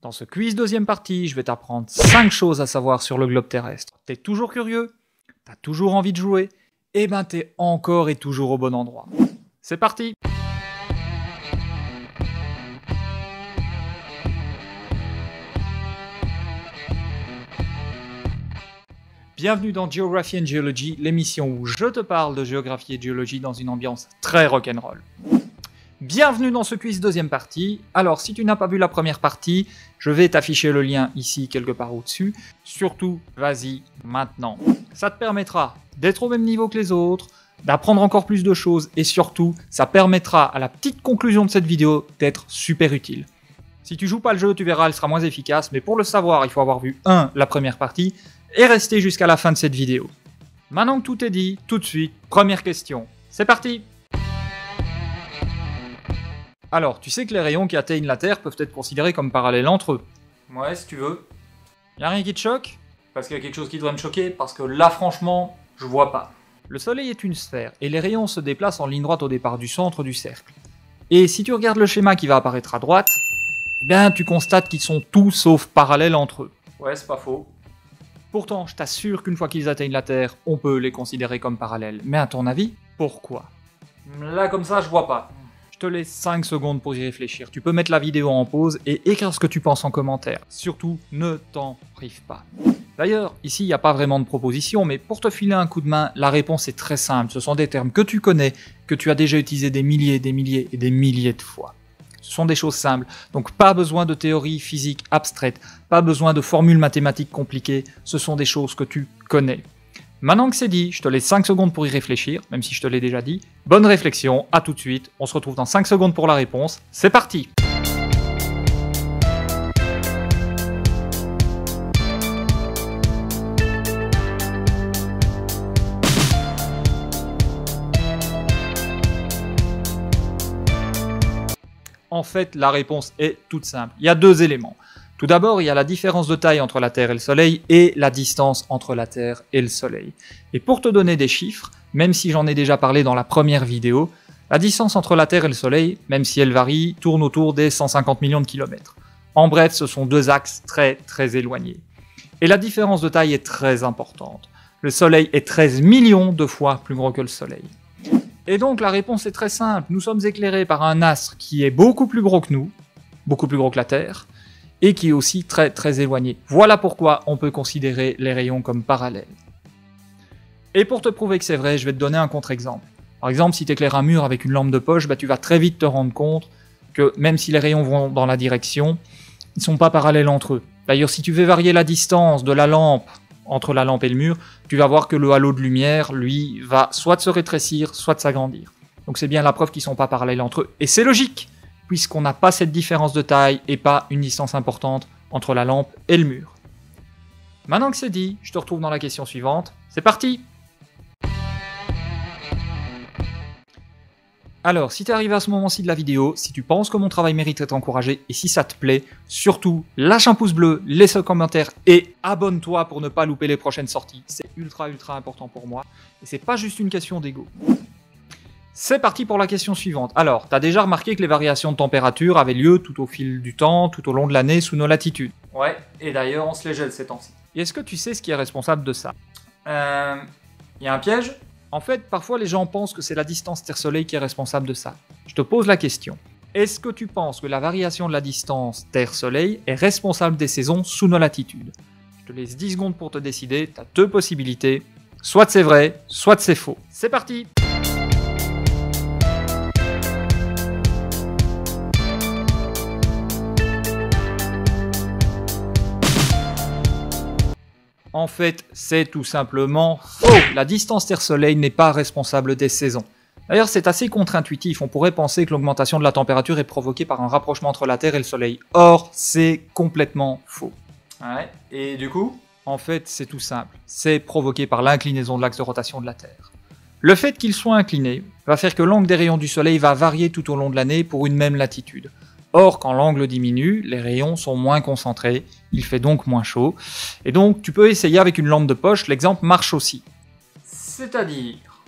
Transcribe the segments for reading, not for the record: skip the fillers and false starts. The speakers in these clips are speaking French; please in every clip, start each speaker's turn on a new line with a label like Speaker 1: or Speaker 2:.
Speaker 1: Dans ce quiz deuxième partie, je vais t'apprendre 5 choses à savoir sur le globe terrestre. T'es toujours curieux? T'as toujours envie de jouer? Eh ben t'es encore et toujours au bon endroit. C'est parti! Bienvenue dans Geography and Geology, l'émission où je te parle de géographie et de géologie dans une ambiance très rock'n'roll. Bienvenue dans ce quiz deuxième partie. Alors si tu n'as pas vu la première partie, je vais t'afficher le lien ici quelque part au-dessus. Surtout, vas-y maintenant. Ça te permettra d'être au même niveau que les autres, d'apprendre encore plus de choses et surtout, ça permettra à la petite conclusion de cette vidéo d'être super utile. Si tu joues pas le jeu, tu verras, elle sera moins efficace, mais pour le savoir, il faut avoir vu la première partie et rester jusqu'à la fin de cette vidéo. Maintenant que tout est dit, tout de suite, première question. C'est parti! Alors, tu sais que les rayons qui atteignent la Terre peuvent être considérés comme parallèles entre eux. Ouais, si tu veux. Y'a rien qui te choque? Parce qu'il y a quelque chose qui devrait me choquer, parce que là, franchement, je vois pas. Le Soleil est une sphère, et les rayons se déplacent en ligne droite au départ du centre du cercle. Et si tu regardes le schéma qui va apparaître à droite, eh bien, tu constates qu'ils sont tous sauf parallèles entre eux. Ouais, c'est pas faux. Pourtant, je t'assure qu'une fois qu'ils atteignent la Terre, on peut les considérer comme parallèles. Mais à ton avis, pourquoi? Là, comme ça, je vois pas. Je te laisse 5 secondes pour y réfléchir. Tu peux mettre la vidéo en pause et écrire ce que tu penses en commentaire. Surtout, ne t'en prive pas. D'ailleurs, ici, il n'y a pas vraiment de proposition, mais pour te filer un coup de main, la réponse est très simple. Ce sont des termes que tu connais, que tu as déjà utilisés des milliers de fois. Ce sont des choses simples, donc pas besoin de théorie physique abstraite, pas besoin de formules mathématiques compliquées, ce sont des choses que tu connais. Maintenant que c'est dit, je te laisse 5 secondes pour y réfléchir, même si je te l'ai déjà dit. Bonne réflexion, à tout de suite, on se retrouve dans 5 secondes pour la réponse, c'est parti! En fait, la réponse est toute simple. Il y a 2 éléments. Tout d'abord, il y a la différence de taille entre la Terre et le Soleil et la distance entre la Terre et le Soleil. Et pour te donner des chiffres, même si j'en ai déjà parlé dans la première vidéo, la distance entre la Terre et le Soleil, même si elle varie, tourne autour des 150 millions de kilomètres. En bref, ce sont 2 axes très éloignés. Et la différence de taille est très importante. Le Soleil est 13 millions de fois plus gros que le Soleil. Et donc la réponse est très simple, nous sommes éclairés par un astre qui est beaucoup plus gros que nous, beaucoup plus gros que la Terre, et qui est aussi très éloigné. Voilà pourquoi on peut considérer les rayons comme parallèles. Et pour te prouver que c'est vrai, je vais te donner un contre-exemple. Par exemple, si tu éclaires un mur avec une lampe de poche, tu vas très vite te rendre compte que même si les rayons vont dans la direction, ils ne sont pas parallèles entre eux. D'ailleurs, si tu veux varier la distance de la lampe entre la lampe et le mur, tu vas voir que le halo de lumière, lui, va soit se rétrécir, soit s'agrandir. Donc c'est bien la preuve qu'ils ne sont pas parallèles entre eux. Et c'est logique, puisqu'on n'a pas cette différence de taille et pas une distance importante entre la lampe et le mur. Maintenant que c'est dit, je te retrouve dans la question suivante. C'est parti! Alors, si tu es arrivé à ce moment-ci de la vidéo, si tu penses que mon travail mérite d'être encouragé et si ça te plaît, surtout lâche un pouce bleu, laisse un commentaire et abonne-toi pour ne pas louper les prochaines sorties. C'est ultra important pour moi et c'est pas juste une question d'ego. C'est parti pour la question suivante. Alors, tu as déjà remarqué que les variations de température avaient lieu tout au fil du temps, tout au long de l'année sous nos latitudes. Ouais, et d'ailleurs on se les gèle ces temps-ci. Et est-ce que tu sais ce qui est responsable de ça? Y a un piège? En fait, parfois les gens pensent que c'est la distance Terre-Soleil qui est responsable de ça. Je te pose la question. Est-ce que tu penses que la variation de la distance Terre-Soleil est responsable des saisons sous nos latitudes? Je te laisse 10 secondes pour te décider, tu as 2 possibilités. Soit c'est vrai, soit c'est faux. C'est parti! En fait, c'est tout simplement faux. La distance Terre-Soleil n'est pas responsable des saisons. D'ailleurs, c'est assez contre-intuitif. On pourrait penser que l'augmentation de la température est provoquée par un rapprochement entre la Terre et le Soleil. Or, c'est complètement faux. Ouais. Et du coup, en fait, c'est tout simple. C'est provoqué par l'inclinaison de l'axe de rotation de la Terre. Le fait qu'il soit incliné va faire que l'angle des rayons du Soleil va varier tout au long de l'année pour une même latitude. Or, quand l'angle diminue, les rayons sont moins concentrés, il fait donc moins chaud. Et donc, tu peux essayer avec une lampe de poche, l'exemple marche aussi. C'est-à-dire,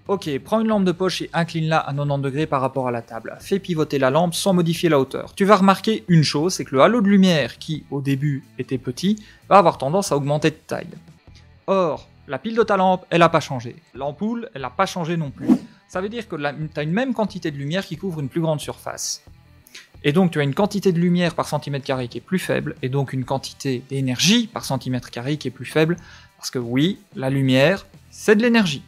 Speaker 1: Ok, prends une lampe de poche et incline-la à 90 degrés par rapport à la table. Fais pivoter la lampe sans modifier la hauteur. Tu vas remarquer une chose, c'est que le halo de lumière, qui au début était petit, va avoir tendance à augmenter de taille. Or, la pile de ta lampe, elle n'a pas changé. L'ampoule, elle n'a pas changé non plus. Ça veut dire que tu as une même quantité de lumière qui couvre une plus grande surface. Et donc tu as une quantité de lumière par centimètre carré qui est plus faible, et donc une quantité d'énergie par centimètre carré qui est plus faible, parce que oui, la lumière, c'est de l'énergie.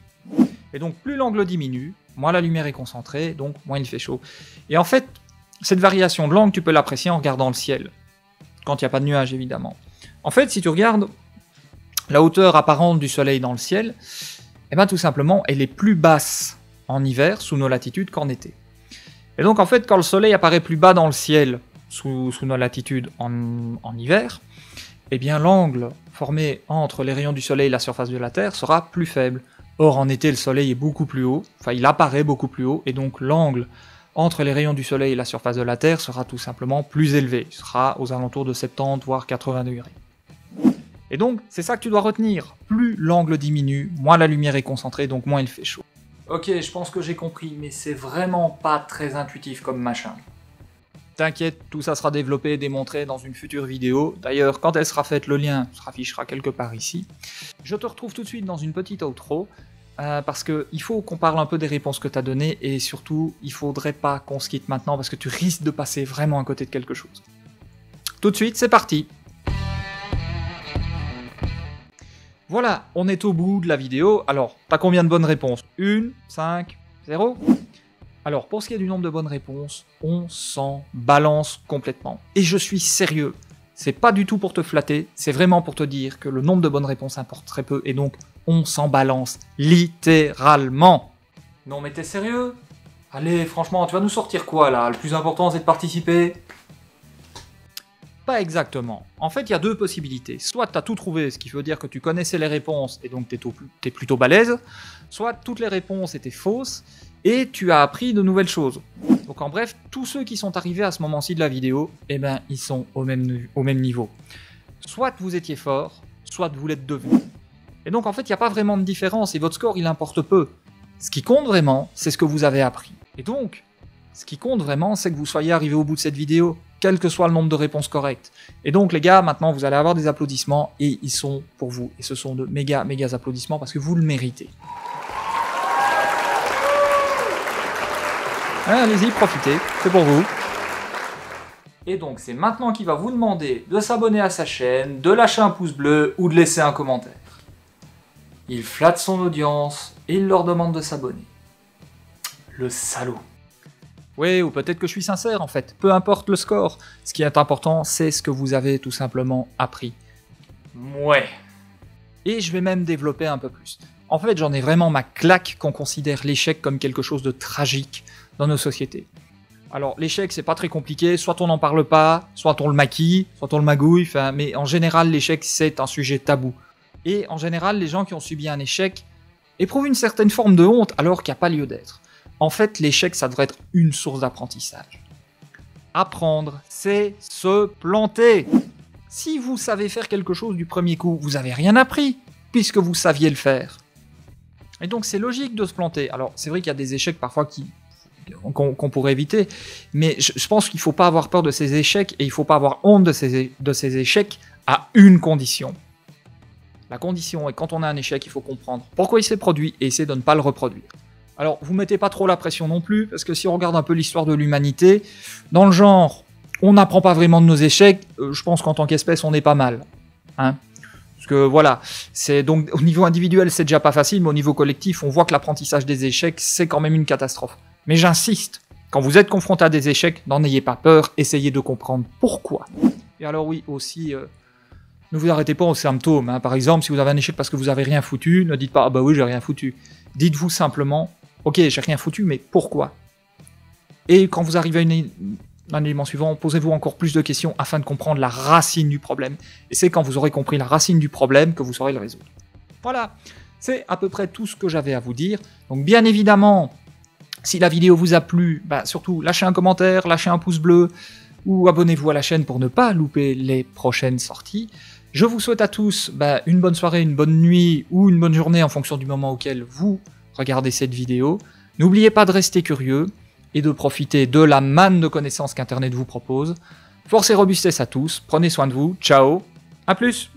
Speaker 1: Et donc plus l'angle diminue, moins la lumière est concentrée, donc moins il fait chaud. Et en fait, cette variation de l'angle, tu peux l'apprécier en regardant le ciel, quand il n'y a pas de nuages évidemment. En fait, si tu regardes la hauteur apparente du soleil dans le ciel, eh ben tout simplement, elle est plus basse en hiver sous nos latitudes qu'en été. Et donc en fait, quand le soleil apparaît plus bas dans le ciel sous nos latitudes en hiver, eh bien l'angle formé entre les rayons du soleil et la surface de la Terre sera plus faible. Or, en été, le soleil est beaucoup plus haut, enfin il apparaît beaucoup plus haut, et donc l'angle entre les rayons du soleil et la surface de la Terre sera tout simplement plus élevé. Il sera aux alentours de 70 voire 80 degrés. Et donc, c'est ça que tu dois retenir. Plus l'angle diminue, moins la lumière est concentrée, donc moins il fait chaud. Ok, je pense que j'ai compris, mais c'est vraiment pas très intuitif comme machin. T'inquiète, tout ça sera développé et démontré dans une future vidéo. D'ailleurs, quand elle sera faite, le lien se affichera quelque part ici. Je te retrouve tout de suite dans une petite outro, parce qu'il faut qu'on parle un peu des réponses que tu as données, et surtout, il faudrait pas qu'on se quitte maintenant, parce que tu risques de passer vraiment à côté de quelque chose. Tout de suite, c'est parti! Voilà, on est au bout de la vidéo. Alors, t'as combien de bonnes réponses? 1, 5, 0? Alors, pour ce qui est du nombre de bonnes réponses, on s'en balance complètement. Et je suis sérieux, c'est pas du tout pour te flatter, c'est vraiment pour te dire que le nombre de bonnes réponses importe très peu, et donc on s'en balance, littéralement. Non mais t'es sérieux? Allez, franchement, tu vas nous sortir quoi là? Le plus important c'est de participer? Pas exactement. En fait, il y a deux possibilités. Soit tu as tout trouvé, ce qui veut dire que tu connaissais les réponses et donc t'es plutôt balèze, soit toutes les réponses étaient fausses et tu as appris de nouvelles choses. Donc en bref, tous ceux qui sont arrivés à ce moment-ci de la vidéo, eh ben, ils sont au même niveau. Soit vous étiez fort, soit vous l'êtes devenu. Et donc en fait, il n'y a pas vraiment de différence et votre score, il importe peu. Ce qui compte vraiment, c'est ce que vous avez appris. Et donc, ce qui compte vraiment, c'est que vous soyez arrivé au bout de cette vidéo, quel que soit le nombre de réponses correctes. Et donc les gars, maintenant vous allez avoir des applaudissements, et ils sont pour vous. Et ce sont de méga applaudissements, parce que vous le méritez. Allez-y, profitez, c'est pour vous. Et donc c'est maintenant qu'il va vous demander de s'abonner à sa chaîne, de lâcher un pouce bleu, ou de laisser un commentaire. Il flatte son audience, et il leur demande de s'abonner. Le salaud. Oui, ou peut-être que je suis sincère en fait, peu importe le score. Ce qui est important, c'est ce que vous avez tout simplement appris. Ouais. Et je vais même développer un peu plus. En fait, j'en ai vraiment ma claque qu'on considère l'échec comme quelque chose de tragique dans nos sociétés. Alors, l'échec, c'est pas très compliqué, soit on n'en parle pas, soit on le maquille, soit on le magouille, mais en général, l'échec, c'est un sujet tabou. Et en général, les gens qui ont subi un échec éprouvent une certaine forme de honte alors qu'il n'y a pas lieu d'être. En fait, l'échec, ça devrait être une source d'apprentissage. Apprendre, c'est se planter. Si vous savez faire quelque chose du premier coup, vous n'avez rien appris, puisque vous saviez le faire. Et donc, c'est logique de se planter. Alors, c'est vrai qu'il y a des échecs parfois qu'on pourrait éviter, mais je pense qu'il ne faut pas avoir peur de ces échecs, et il ne faut pas avoir honte de ces échecs à une condition. La condition est, quand on a un échec, il faut comprendre pourquoi il s'est produit, et essayer de ne pas le reproduire. Alors, vous mettez pas trop la pression non plus, parce que si on regarde un peu l'histoire de l'humanité, dans le genre, on n'apprend pas vraiment de nos échecs, je pense qu'en tant qu'espèce, on est pas mal. Hein, parce que voilà, donc au niveau individuel, c'est déjà pas facile, mais au niveau collectif, on voit que l'apprentissage des échecs, c'est quand même une catastrophe. Mais j'insiste, quand vous êtes confronté à des échecs, n'en ayez pas peur, essayez de comprendre pourquoi. Et alors oui, aussi, ne vous arrêtez pas aux symptômes. Hein. Par exemple, si vous avez un échec parce que vous avez rien foutu, ne dites pas « Ah bah oui, j'ai rien foutu ». Dites-vous simplement « Ok, j'ai rien foutu, mais pourquoi ?» Et quand vous arrivez à un élément suivant, posez-vous encore plus de questions afin de comprendre la racine du problème. Et c'est quand vous aurez compris la racine du problème que vous saurez le résoudre. Voilà, c'est à peu près tout ce que j'avais à vous dire. Donc bien évidemment, si la vidéo vous a plu, surtout lâchez un commentaire, lâchez un pouce bleu, ou abonnez-vous à la chaîne pour ne pas louper les prochaines sorties. Je vous souhaite à tous une bonne soirée, une bonne nuit, ou une bonne journée en fonction du moment auquel vous regardez cette vidéo. N'oubliez pas de rester curieux et de profiter de la manne de connaissances qu'Internet vous propose. Force et robustesse à tous, prenez soin de vous, ciao, à plus!